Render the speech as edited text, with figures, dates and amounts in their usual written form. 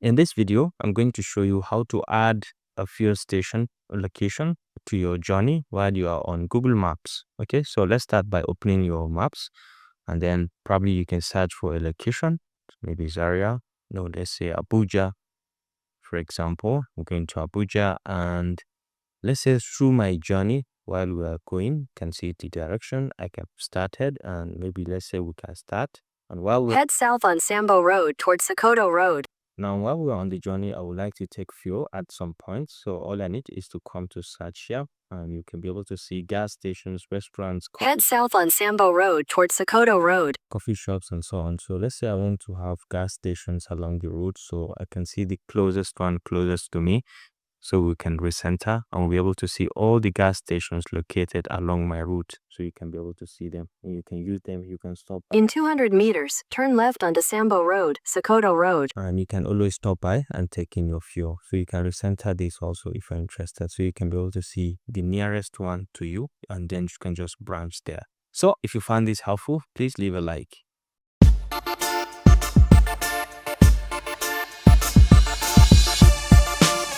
In this video, I'm going to show you how to add a fuel station location to your journey while you are on Google Maps. Okay, so let's start by opening your maps, and then probably you can search for a location, maybe Zaria. No, let's say Abuja, for example. We're going to Abuja, and let's say through my journey while we are going, can see the direction I have started, and maybe let's say we can start. And while we Head south on Sambo Road towards Sokoto Road. Now, while we're on the journey, I would like to take fuel at some point. So all I need is to come to search here, and you can be able to see gas stations, restaurants, Head south on Sambo Road towards Sokoto Road. coffee shops, and so on. So let's say I want to have gas stations along the route, so I can see the closest one closest to me. So we can recenter and we'll be able to see all the gas stations located along my route. So you can be able to see them and you can use them. You can stop. In 200 meters, turn left onto Sambo Road, Sokoto Road. And you can always stop by and take in your fuel. So you can recenter this also if you're interested. So you can be able to see the nearest one to you, and then you can just branch there. So if you found this helpful, please leave a like.